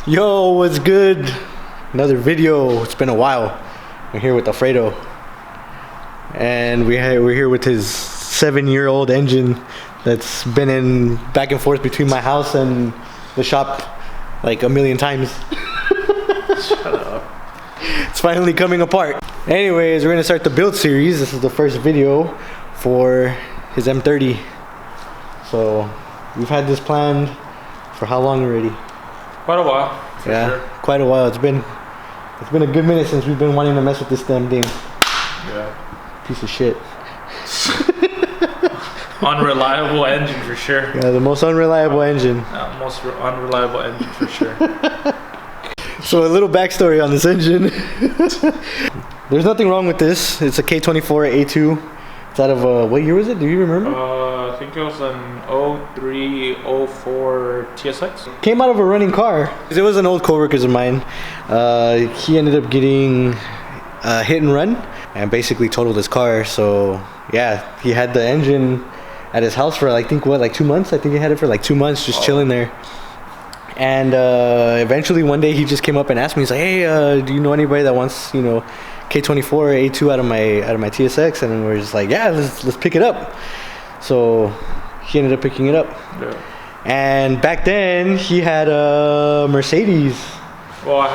Yo, what's good? Another video. It's been a while. We're here with Alfredo, and we're here with his 7-year-old engine that's been in back and forth between my house and the shop like a million times. Shut up. It's finally coming apart. Anyways, we're gonna start the build series. This is the first video for his M30. So we've had this planned for how long already? Quite a while. Yeah, sure. quite a while. It's been a good minute since we've been wanting to mess with this damn thing. Yeah. Piece of shit. Unreliable engine for sure. Yeah, the most unreliable engine. Most unreliable engine for sure. So a little backstory on this engine. There's nothing wrong with this. It's a K24a2. It's out of what year was it? Do you remember? I think it was an 03, 04 TSX. Came out of a running car. It was an old coworker of mine. He ended up getting hit and run and basically totaled his car. So yeah, he had the engine at his house for I think like 2 months. I think he had it for like 2 months just chilling there. And eventually one day he just came up and asked me, he's like, hey, do you know anybody that wants, you know, K24a2 out of my TSX? And we're just like, yeah, let's pick it up. So he ended up picking it up. Yeah. And back then he had a Mercedes. Well, I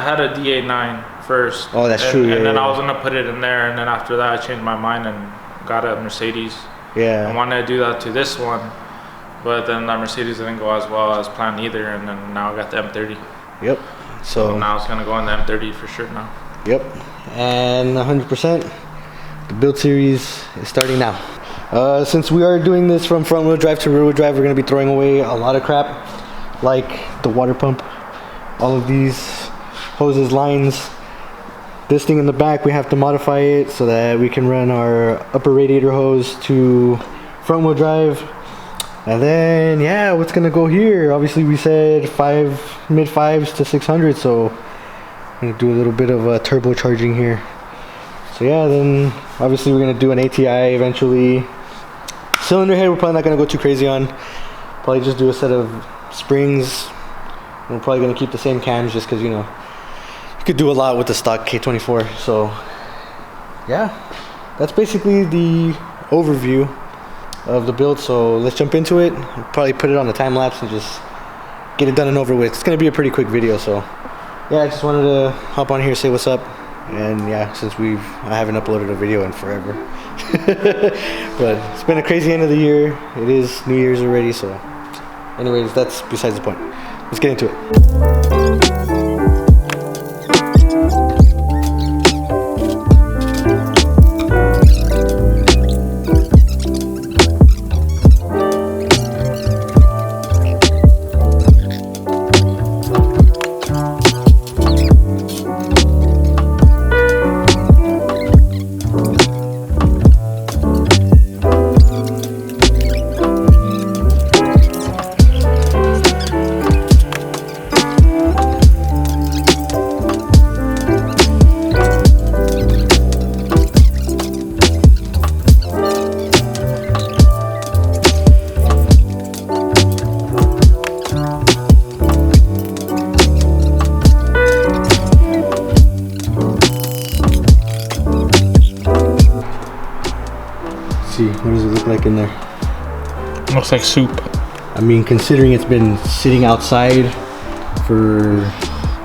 had a DA9 first. Oh, that's true. And then I was gonna put it in there, and then after that I changed my mind and got a Mercedes. Yeah. I wanted to do that to this one, but then that Mercedes didn't go as well as planned either, and then now I got the M30. Yep. So now it's gonna go in the M30 for sure now. Yep. And 100%, the build series is starting now. Since we are doing this from front wheel drive to rear wheel drive, we're going to be throwing away a lot of crap, like the water pump, all of these hoses, lines. This thing in the back, we have to modify it so that we can run our upper radiator hose to front wheel drive. And then, yeah, what's going to go here? Obviously, we said mid fives to 600, so I'm going to do a little bit of turbocharging here. So yeah, then obviously we're going to do an ATI eventually. Cylinder head we're probably not going to go too crazy on. Probably just do a set of springs. We're probably going to keep the same cams just because, you know, you could do a lot with the stock K24. So yeah, that's basically the overview of the build. So let's jump into it. I'll probably put it on the time lapse and just get it done and over with. It's going to be a pretty quick video, so yeah, I just wanted to hop on here, say what's up. And yeah, since I haven't uploaded a video in forever. But it's been a crazy end of the year. It is New Year's already, so anyways, that's besides the point. Let's get into it. What does it look like in there? Looks like soup. I mean, considering it's been sitting outside for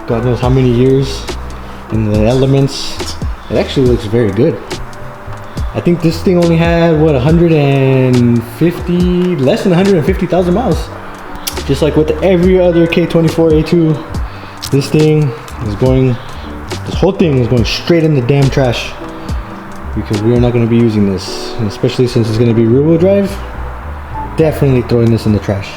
God knows how many years in the elements, it actually looks very good. I think this thing only had what, less than 150,000 miles. Just like with every other K24a2, this whole thing is going straight in the damn trash, because we are not going to be using this, and especially since it's going to be rear wheel drive. Definitely throwing this in the trash.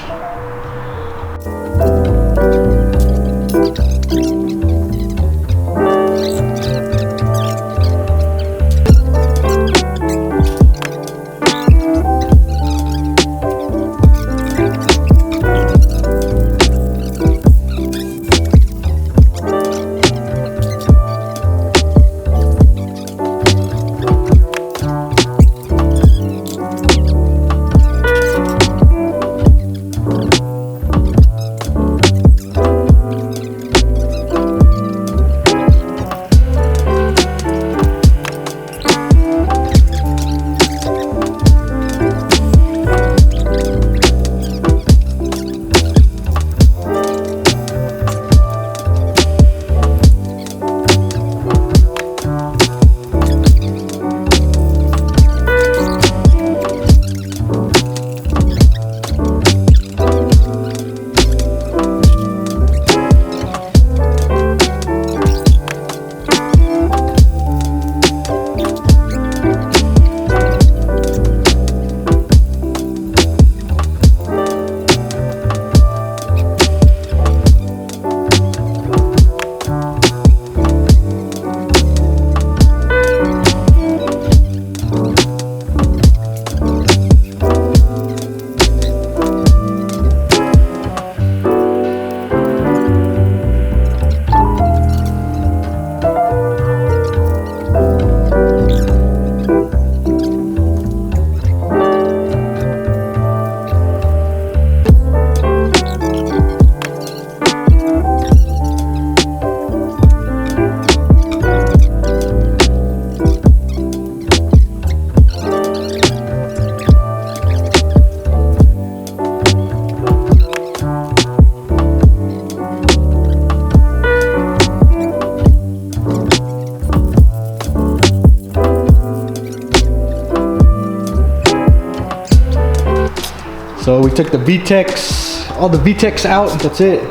So we took the VTECs, all the VTECs out. That's it.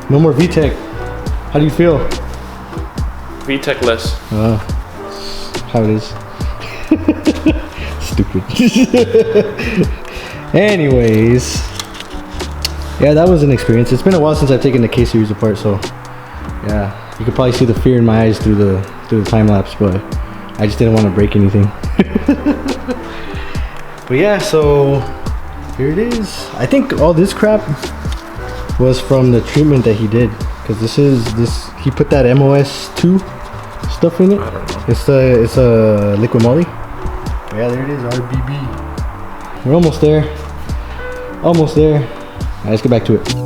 No more VTEC. How do you feel? VTEC-less. How it is. Stupid. Anyways, yeah, that was an experience. It's been a while since I've taken the K series apart, so yeah, you could probably see the fear in my eyes through the time lapse, but I just didn't want to break anything. But yeah, so here it is. I think all this crap was from the treatment that he did, because he put that MOS2 stuff in it. I don't know. It's a liquid moly. Yeah, there it is, RBB. We're almost there. Almost there. All right, let's get back to it.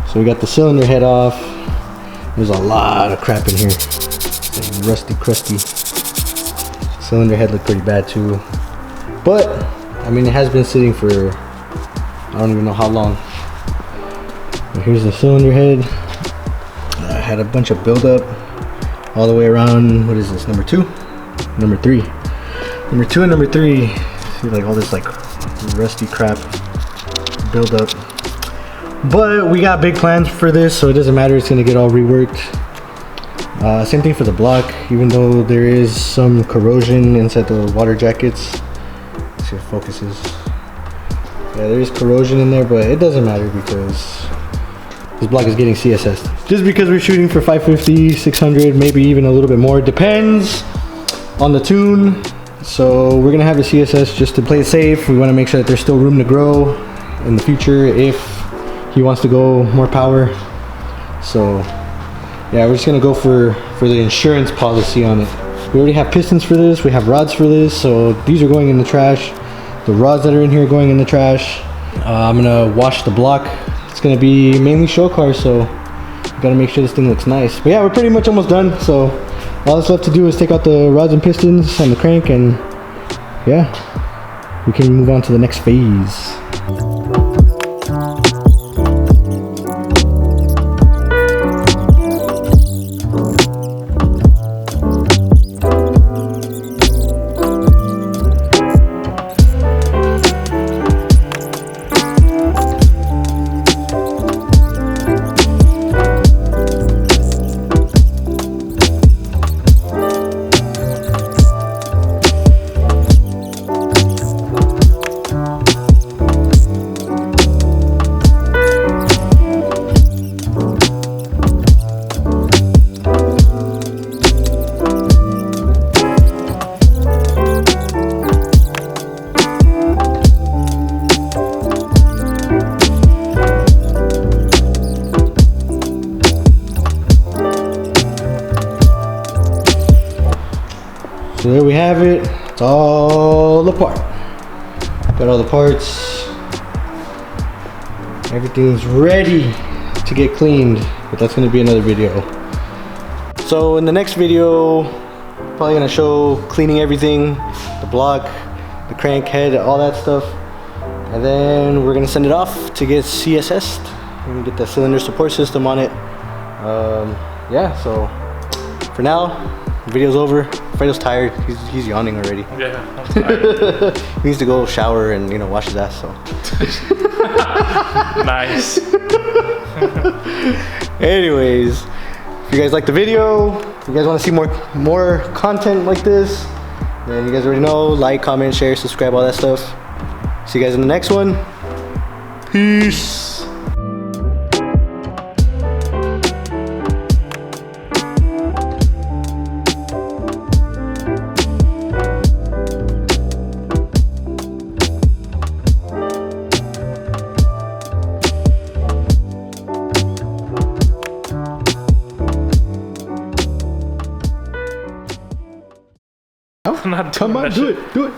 So we got the cylinder head off. There's a lot of crap in here. It's like rusty, crusty. Cylinder head looked pretty bad too. But, I mean, it has been sitting for, I don't even know how long. But here's the cylinder head. I had a bunch of buildup all the way around. What is this, number 2? Number 3. Number 2 and number 3. See, like all this like rusty crap buildup. But we got big plans for this, so it doesn't matter. It's gonna get all reworked. Same thing for the block. Even though there is some corrosion inside the water jackets. Let's see if it focuses. Yeah, there is corrosion in there, but it doesn't matter because this block is getting CSS. Just because we're shooting for 550, 600, maybe even a little bit more. Depends on the tune. So we're gonna have the CSS just to play it safe. We wanna make sure that there's still room to grow in the future if he wants to go more power. So yeah, we're just gonna go for the insurance policy on it. We already have pistons for this, we have rods for this, so these are going in the trash. The rods that are in here are going in the trash. I'm gonna wash the block. It's gonna be mainly show cars, so gotta make sure this thing looks nice. But yeah, we're pretty much almost done, so all that's left to do is take out the rods and pistons and the crank, and yeah, we can move on to the next phase. So there we have it. It's all apart. Got all the parts. Everything's ready to get cleaned, but that's gonna be another video. So in the next video, probably gonna show cleaning everything, the block, the crank head, all that stuff. And then we're gonna send it off to get CSS'd. We're gonna get the cylinder support system on it. Yeah, so for now, the video's over. Fredo's tired. He's yawning already. Yeah, I'm tired. He needs to go shower and, you know, wash his ass, so. Nice. Anyways, if you guys like the video, if you guys want to see more content like this, then you guys already know, like, comment, share, subscribe, all that stuff. See you guys in the next one. Peace. I'm not doing Come on, that do shit. it, do it.